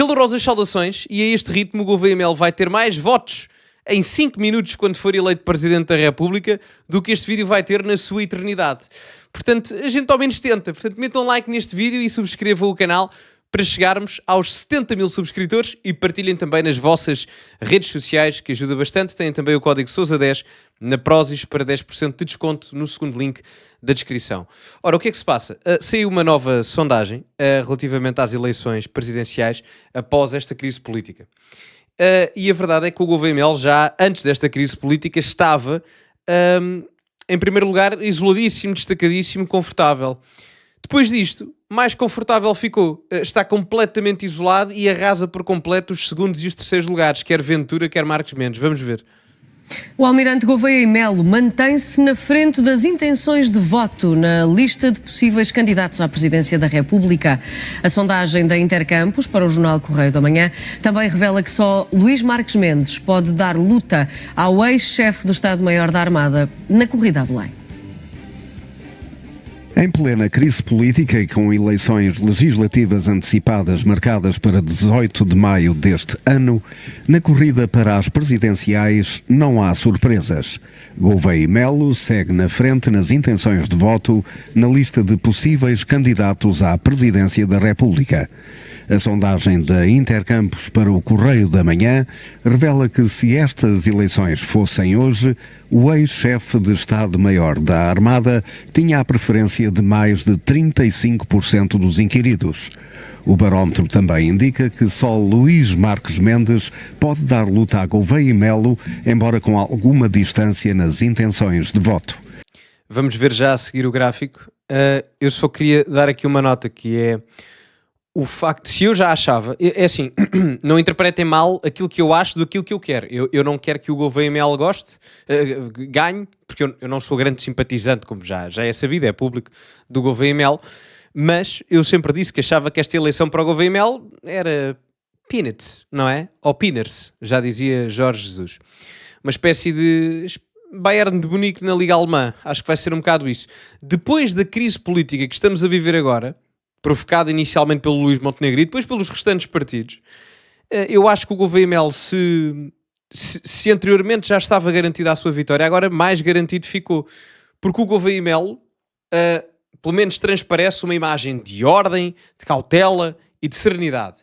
Calorosas saudações, e a este ritmo o Gouveia Melo vai ter mais votos em 5 minutos quando for eleito Presidente da República do que este vídeo vai ter na sua eternidade. Portanto, a gente ao menos tenta. Portanto, metam like neste vídeo e subscrevam o canal para chegarmos aos 70 mil subscritores e partilhem também nas vossas redes sociais, que ajuda bastante. Têm também o código SOUSA10 na Prozis para 10% de desconto no segundo link da descrição. Ora, o que é que se passa? Saiu uma nova sondagem relativamente às eleições presidenciais após esta crise política. E a verdade é que o Gouveia Melo já, antes desta crise política, estava, em primeiro lugar, isoladíssimo, destacadíssimo, confortável. Depois disto, mais confortável ficou. Está completamente isolado e arrasa por completo os segundos e os terceiros lugares, quer Ventura, quer Marcos Mendes. Vamos ver. O almirante Gouveia Melo mantém-se na frente das intenções de voto na lista de possíveis candidatos à presidência da República. A sondagem da Intercampos para o jornal Correio da Manhã também revela que só Luís Marques Mendes pode dar luta ao ex-chefe do Estado-Maior da Armada na corrida a Belém. Em plena crise política e com eleições legislativas antecipadas marcadas para 18 de maio deste ano, na corrida para as presidenciais não há surpresas. Gouveia Melo segue na frente nas intenções de voto na lista de possíveis candidatos à presidência da República. A sondagem da Intercampos para o Correio da Manhã revela que se estas eleições fossem hoje, o ex-chefe de Estado-Maior da Armada tinha a preferência de mais de 35% dos inquiridos. O barómetro também indica que só Luís Marques Mendes pode dar luta a Gouveia Melo, embora com alguma distância nas intenções de voto. Vamos ver já a seguir o gráfico. Eu só queria dar aqui uma nota que é o facto, se eu já achava, é assim, não interpretem mal aquilo que eu acho do aquilo que eu quero. Eu não quero que o Gouveia Melo ganhe, porque eu não sou grande simpatizante, como já é sabido, é público, do Gouveia Melo, mas eu sempre disse que achava que esta eleição para o Gouveia Melo era peanuts, não é? Ou peanuts, já dizia Jorge Jesus. Uma espécie de Bayern de Munique na Liga Alemã. Acho que vai ser um bocado isso. Depois da crise política que estamos a viver agora, provocado inicialmente pelo Luís Montenegro e depois pelos restantes partidos, eu acho que o Gouveia Melo, se anteriormente já estava garantida a sua vitória, agora mais garantido ficou. Porque o Gouveia Melo, pelo menos transparece uma imagem de ordem, de cautela e de serenidade.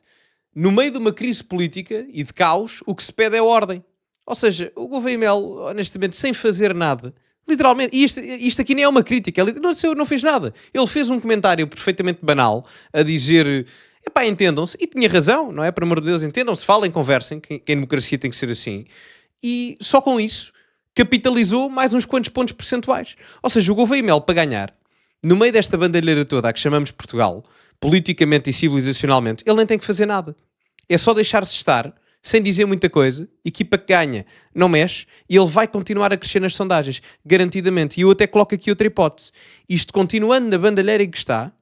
No meio de uma crise política e de caos, o que se pede é ordem. Ou seja, o Gouveia Melo, honestamente, sem fazer nada, literalmente, e isto aqui nem é uma crítica, ele não fez nada. Ele fez um comentário perfeitamente banal a dizer, epá, entendam-se, e tinha razão, não é? Por amor de Deus, entendam-se, falem, conversem, que em democracia tem que ser assim. E só com isso capitalizou mais uns quantos pontos percentuais. Ou seja, o Gouveia Melo, para ganhar, no meio desta bandalheira toda a que chamamos Portugal, politicamente e civilizacionalmente, ele nem tem que fazer nada. É só deixar-se estar, sem dizer muita coisa, equipa que ganha não mexe, e ele vai continuar a crescer nas sondagens, garantidamente. E eu até coloco aqui outra hipótese. Isto continuando na bandalheira em que está,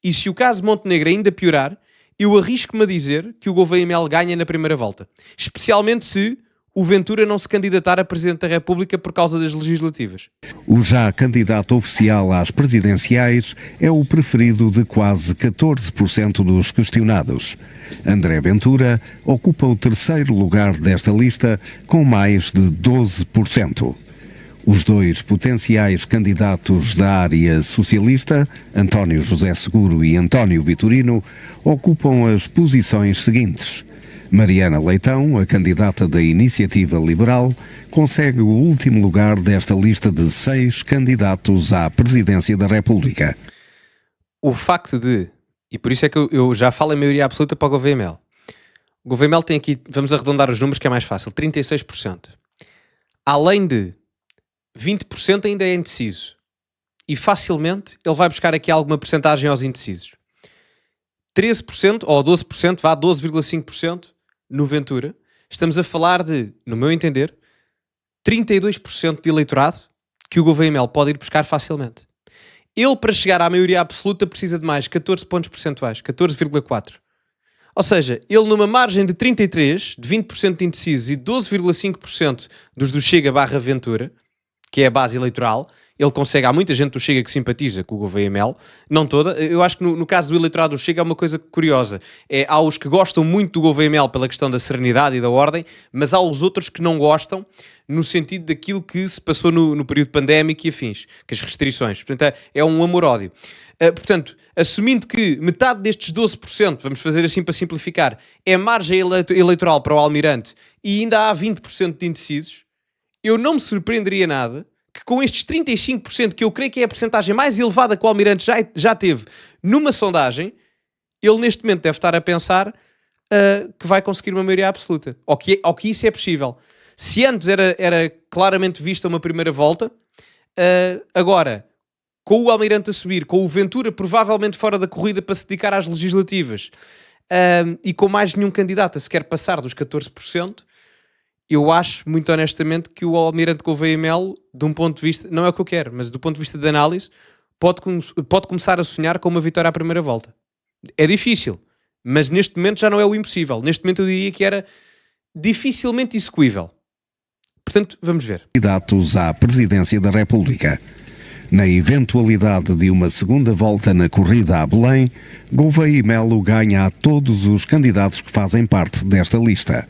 e se o caso Montenegro ainda piorar, eu arrisco-me a dizer que o Gouveia Melo ganha na primeira volta. Especialmente se o Ventura não se candidatar a Presidente da República por causa das legislativas. O já candidato oficial às presidenciais é o preferido de quase 14% dos questionados. André Ventura ocupa o terceiro lugar desta lista com mais de 12%. Os dois potenciais candidatos da área socialista, António José Seguro e António Vitorino, ocupam as posições seguintes. Mariana Leitão, a candidata da Iniciativa Liberal, consegue o último lugar desta lista de 6 candidatos à presidência da República. O facto de, e por isso é que eu já falo em maioria absoluta para o Gouveia Melo. O Gouveia Melo tem aqui, vamos arredondar os números que é mais fácil, 36%. Além de 20% ainda é indeciso. E facilmente ele vai buscar aqui alguma percentagem aos indecisos. 13% ou 12%, vá 12,5% no Ventura. Estamos a falar de, no meu entender, 32% de eleitorado que o Gouveia Melo pode ir buscar facilmente. Ele, para chegar à maioria absoluta, precisa de mais 14 pontos percentuais, 14,4. Ou seja, ele numa margem de 33%, de 20% de indecisos e 12,5% dos do Chega /Ventura, que é a base eleitoral, ele consegue, há muita gente do Chega que simpatiza com o Gouveia Melo, não toda. Eu acho que no caso do eleitorado do Chega é uma coisa curiosa. Há os que gostam muito do Gouveia Melo pela questão da serenidade e da ordem, mas há os outros que não gostam no sentido daquilo que se passou no período pandémico e afins, que as restrições. Portanto, é um amor-ódio. Portanto, assumindo que metade destes 12%, vamos fazer assim para simplificar, é margem eleitoral para o Almirante e ainda há 20% de indecisos, eu não me surpreenderia nada que com estes 35%, que eu creio que é a percentagem mais elevada que o Almirante já teve numa sondagem, ele neste momento deve estar a pensar que vai conseguir uma maioria absoluta. Ou que isso é possível. Se antes era claramente vista uma primeira volta, agora, com o Almirante a subir, com o Ventura provavelmente fora da corrida para se dedicar às legislativas, e com mais nenhum candidato a sequer passar dos 14%, eu acho, muito honestamente, que o Almirante Gouveia Melo, de um ponto de vista, não é o que eu quero, mas do ponto de vista de análise, pode começar a sonhar com uma vitória à primeira volta. É difícil, mas neste momento já não é o impossível. Neste momento eu diria que era dificilmente execuível. Portanto, vamos ver. Candidatos à presidência da República. Na eventualidade de uma segunda volta na corrida a Belém, Gouveia Melo ganha a todos os candidatos que fazem parte desta lista.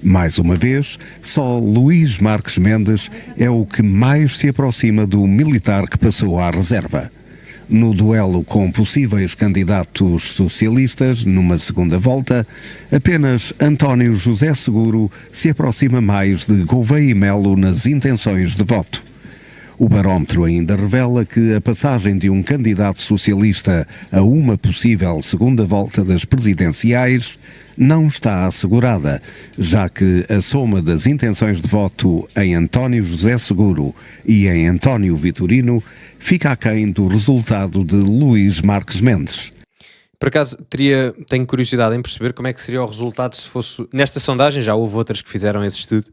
Mais uma vez, só Luís Marques Mendes é o que mais se aproxima do militar que passou à reserva. No duelo com possíveis candidatos socialistas, numa segunda volta, apenas António José Seguro se aproxima mais de Gouveia Melo nas intenções de voto. O barómetro ainda revela que a passagem de um candidato socialista a uma possível segunda volta das presidenciais não está assegurada, já que a soma das intenções de voto em António José Seguro e em António Vitorino fica aquém do resultado de Luís Marques Mendes. Por acaso, tenho curiosidade em perceber como é que seria o resultado se fosse... Nesta sondagem, já houve outras que fizeram esse estudo,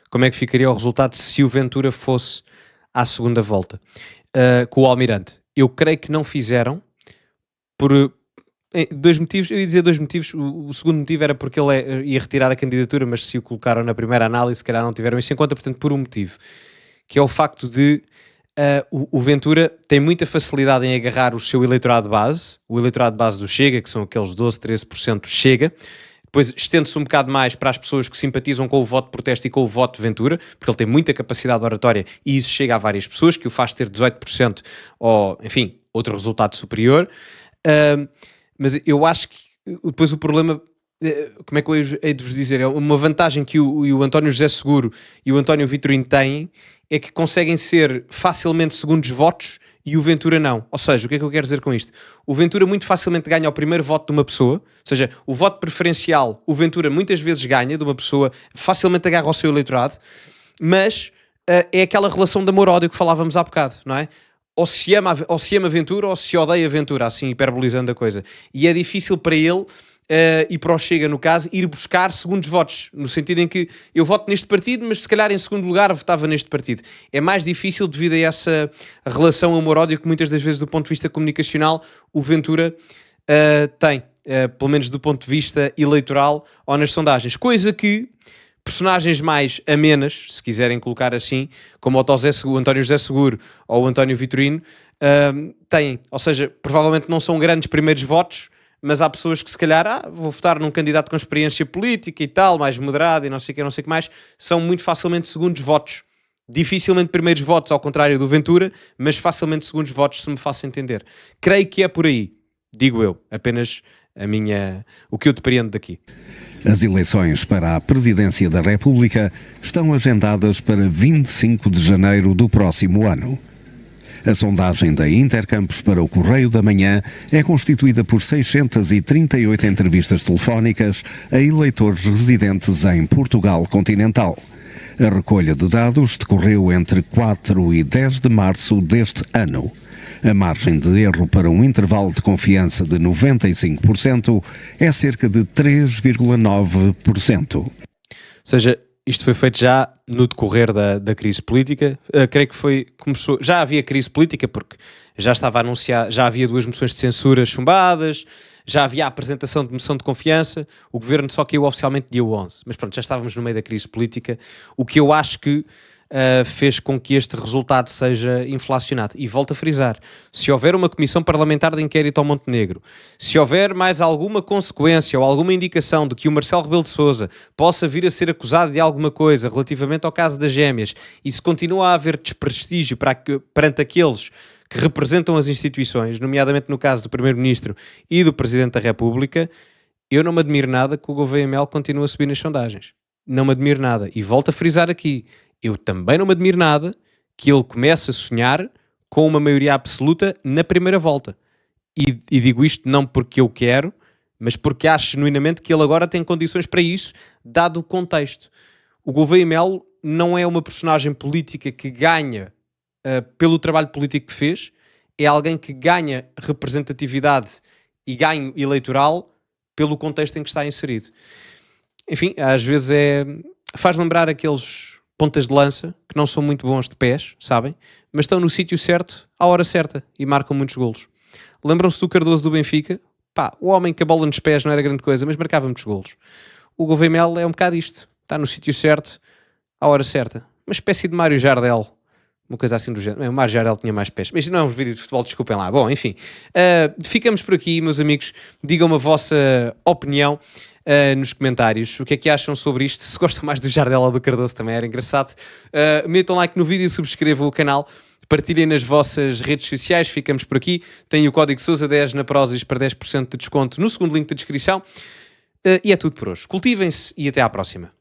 como é que ficaria o resultado se o Ventura fosse à segunda volta com o Almirante. Eu creio que não fizeram por dois motivos. Eu ia dizer dois motivos. O segundo motivo era porque ele ia retirar a candidatura, mas se o colocaram na primeira análise, se calhar não tiveram isso em conta, portanto, por um motivo, que é o facto de o Ventura tem muita facilidade em agarrar o seu eleitorado de base, o eleitorado de base do Chega, que são aqueles 12, 13% Chega. Depois estende-se um bocado mais para as pessoas que simpatizam com o voto de protesto e com o voto de Ventura, porque ele tem muita capacidade oratória e isso chega a várias pessoas, que o faz ter 18% ou, enfim, outro resultado superior. Mas eu acho que depois o problema, como é que eu hei de vos dizer, é uma vantagem que o António José Seguro e o António Vitorino têm, é que conseguem ser facilmente segundos votos e o Ventura não. Ou seja, o que é que eu quero dizer com isto? O Ventura muito facilmente ganha o primeiro voto de uma pessoa, ou seja, o voto preferencial, o Ventura muitas vezes ganha de uma pessoa, facilmente agarra ao seu eleitorado, mas é aquela relação de amor-ódio que falávamos há bocado, não é? Ou se ama Ventura ou se odeia Ventura, assim hiperbolizando a coisa. E é difícil para ele... e para o Chega, no caso, ir buscar segundos votos, no sentido em que eu voto neste partido, mas se calhar em segundo lugar votava neste partido. É mais difícil devido a essa relação amor-ódio que muitas das vezes do ponto de vista comunicacional o Ventura tem, pelo menos do ponto de vista eleitoral ou nas sondagens, coisa que personagens mais amenas, se quiserem colocar assim, como o António José Seguro ou o António Vitorino, têm, ou seja, provavelmente não são grandes primeiros votos, mas há pessoas que se calhar, vou votar num candidato com experiência política e tal, mais moderado e não sei o que mais, são muito facilmente segundos votos. Dificilmente primeiros votos, ao contrário do Ventura, mas facilmente segundos votos, se me faço entender. Creio que é por aí, digo eu, apenas o que eu depreendo daqui. As eleições para a presidência da República estão agendadas para 25 de janeiro do próximo ano. A sondagem da Intercampos para o Correio da Manhã é constituída por 638 entrevistas telefónicas a eleitores residentes em Portugal continental. A recolha de dados decorreu entre 4 e 10 de março deste ano. A margem de erro para um intervalo de confiança de 95% é cerca de 3,9%. Ou seja, isto foi feito já no decorrer da crise política. Creio que começou, já havia crise política porque já estava anunciado, já havia 2 moções de censura chumbadas, já havia a apresentação de moção de confiança, o governo só caiu oficialmente dia 11, mas pronto, já estávamos no meio da crise política, o que eu acho que fez com que este resultado seja inflacionado. E volto a frisar, se houver uma comissão parlamentar de inquérito ao Montenegro, se houver mais alguma consequência ou alguma indicação de que o Marcelo Rebelo de Sousa possa vir a ser acusado de alguma coisa relativamente ao caso das gêmeas, e se continua a haver desprestígio perante aqueles que representam as instituições, nomeadamente no caso do Primeiro-Ministro e do Presidente da República, eu não me admiro nada que o Gouveia Mel continue a subir nas sondagens. Não me admiro nada. E volto a frisar aqui, eu também não me admiro nada que ele comece a sonhar com uma maioria absoluta na primeira volta. E digo isto não porque eu quero, mas porque acho genuinamente que ele agora tem condições para isso, dado o contexto. O Gouveia Mel não é uma personagem política que ganha pelo trabalho político que fez, é alguém que ganha representatividade e ganho eleitoral pelo contexto em que está inserido. Enfim, às vezes faz lembrar aqueles pontas de lança que não são muito bons de pés, sabem? Mas estão no sítio certo, à hora certa, e marcam muitos golos. Lembram-se do Cardoso do Benfica? Pá, o homem que a bola nos pés não era grande coisa, mas marcava muitos golos. O Gouveia Mel é um bocado isto. Está no sítio certo, à hora certa. Uma espécie de Mário Jardel. Uma coisa assim do género. O Mário Jardel tinha mais pés. Mas não é um vídeo de futebol, desculpem lá. Bom, enfim. Ficamos por aqui, meus amigos. Digam-me a vossa opinião nos comentários. O que é que acham sobre isto? Se gostam mais do Jardel ou do Cardoso, também era engraçado. Metam like no vídeo, subscrevam o canal. Partilhem nas vossas redes sociais. Ficamos por aqui. Tem o código Sousa10 na Prozis para 10% de desconto no segundo link da descrição. E é tudo por hoje. Cultivem-se e até à próxima.